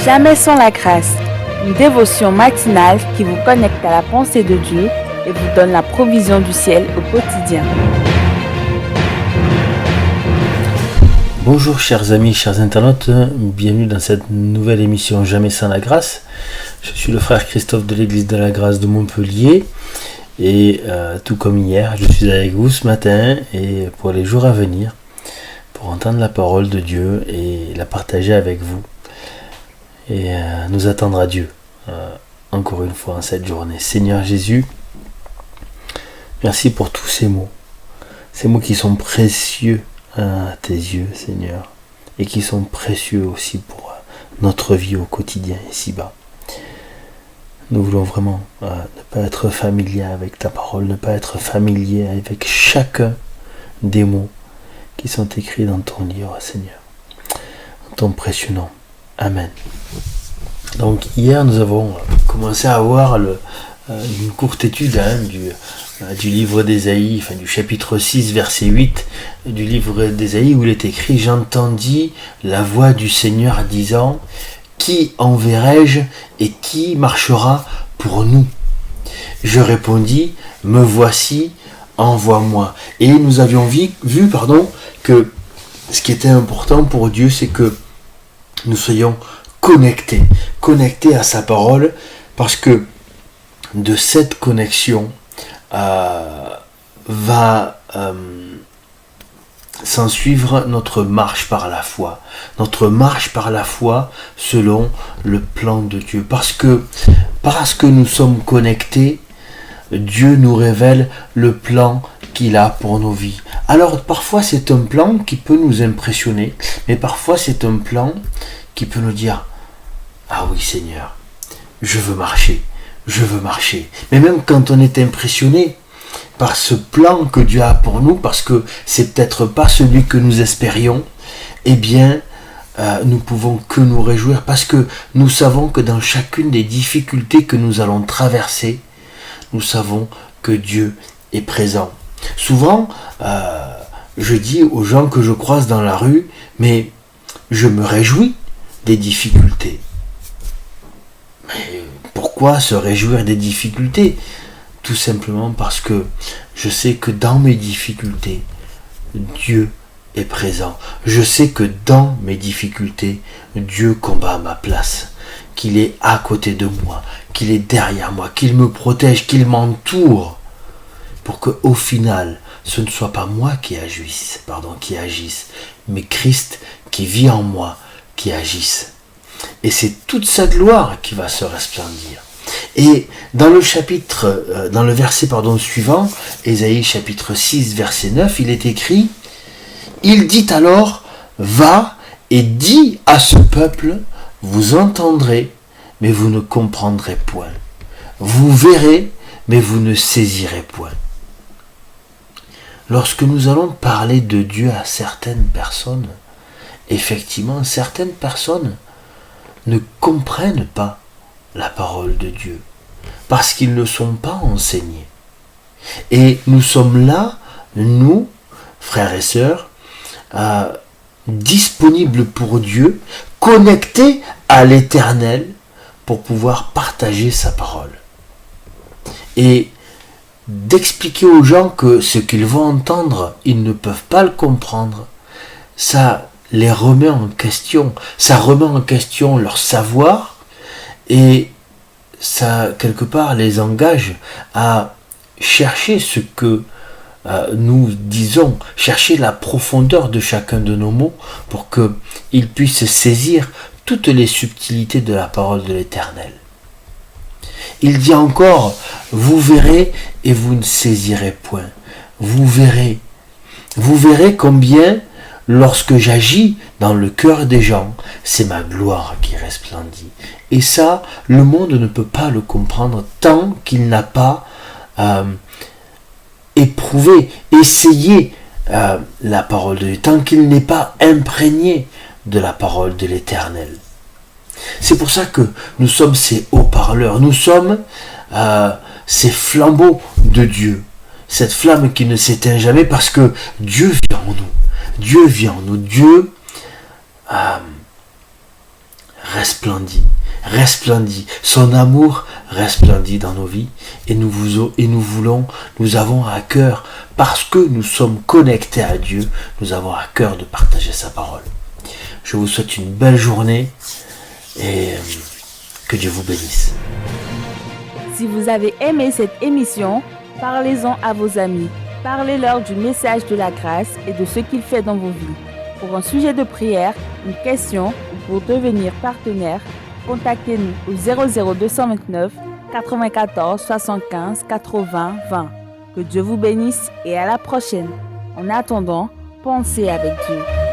Jamais sans la grâce, une dévotion matinale qui vous connecte à la pensée de Dieu et vous donne la provision du ciel au quotidien. Bonjour chers amis, chers internautes, bienvenue dans cette nouvelle émission Jamais sans la grâce. Je suis le frère Christophe de l'église de la grâce de Montpellier et tout comme hier, je suis avec vous ce matin et pour les jours à venir pour entendre la parole de Dieu et la partager avec vous et nous attendre à Dieu encore une fois en cette journée. Seigneur Jésus, merci pour tous ces mots qui sont précieux à tes yeux, Seigneur, et qui sont précieux aussi pour notre vie au quotidien ici-bas. Nous voulons vraiment ne pas être familiers avec ta parole, ne pas être familiers avec chacun des mots qui sont écrits dans ton livre, Seigneur. En ton précieux nom. Amen. Donc hier, nous avons commencé à voir une courte étude du livre d'Ésaïe, du chapitre 6, verset 8 du livre d'Ésaïe, où il est écrit « J'entendis la voix du Seigneur disant, qui enverrai-je et qui marchera pour nous ? Je répondis, me voici, envoie-moi. » Et nous avions vu que ce qui était important pour Dieu, c'est que nous soyons connectés à sa parole, parce que de cette connexion va s'en suivre notre marche par la foi. Notre marche par la foi selon le plan de Dieu. Parce que nous sommes connectés, Dieu nous révèle le plan qu'il a pour nos vies. Alors parfois c'est un plan qui peut nous impressionner, mais parfois c'est un plan qui peut nous dire « Ah oui Seigneur, je veux marcher. » Mais même quand on est impressionné par ce plan que Dieu a pour nous, parce que c'est peut-être pas celui que nous espérions, eh bien, nous pouvons que nous réjouir, parce que nous savons que dans chacune des difficultés que nous allons traverser, nous savons que Dieu est présent. Souvent, je dis aux gens que je croise dans la rue, mais je me réjouis des difficultés. Mais pourquoi se réjouir des difficultés ? Tout simplement parce que je sais que dans mes difficultés, Dieu est présent. Je sais que dans mes difficultés, Dieu combat à ma place, qu'il est à côté de moi, qu'il est derrière moi, qu'il me protège, qu'il m'entoure, pour qu'au final, ce ne soit pas moi qui agisse, mais Christ qui vit en moi, qui agisse. Et c'est toute sa gloire qui va se resplendir. Et dans le verset suivant, Ésaïe chapitre 6, verset 9, il est écrit « Il dit alors, va et dis à ce peuple, vous entendrez, mais vous ne comprendrez point. Vous verrez, mais vous ne saisirez point. » Lorsque nous allons parler de Dieu à certaines personnes, effectivement, certaines personnes ne comprennent pas la parole de Dieu, parce qu'ils ne sont pas enseignés. Et nous sommes là, nous, frères et sœurs, disponibles pour Dieu, connectés à l'Éternel, pour pouvoir partager sa parole. Et d'expliquer aux gens que ce qu'ils vont entendre, ils ne peuvent pas le comprendre, ça les remet en question, ça remet en question leur savoir, et ça, quelque part, les engage à chercher ce que nous disons, chercher la profondeur de chacun de nos mots pour qu'ils puissent saisir toutes les subtilités de la parole de l'Éternel. Il dit encore, vous verrez et vous ne saisirez point. Vous verrez combien, lorsque j'agis dans le cœur des gens, c'est ma gloire qui resplendit. Et ça, le monde ne peut pas le comprendre tant qu'il n'a pas éprouvé, essayé la parole de Dieu, tant qu'il n'est pas imprégné de la parole de l'Éternel. C'est pour ça que nous sommes ces haut-parleurs, nous sommes ces flambeaux de Dieu, cette flamme qui ne s'éteint jamais parce que Dieu vit en nous. Dieu resplendit. Son amour resplendit dans nos vies et nous avons à cœur, parce que nous sommes connectés à Dieu, nous avons à cœur de partager sa parole. Je vous souhaite une belle journée et que Dieu vous bénisse. Si vous avez aimé cette émission, parlez-en à vos amis. Parlez-leur du message de la grâce et de ce qu'il fait dans vos vies. Pour un sujet de prière, une question ou pour devenir partenaire, contactez-nous au 00229 94 75 80 20. Que Dieu vous bénisse et à la prochaine. En attendant, pensez avec Dieu.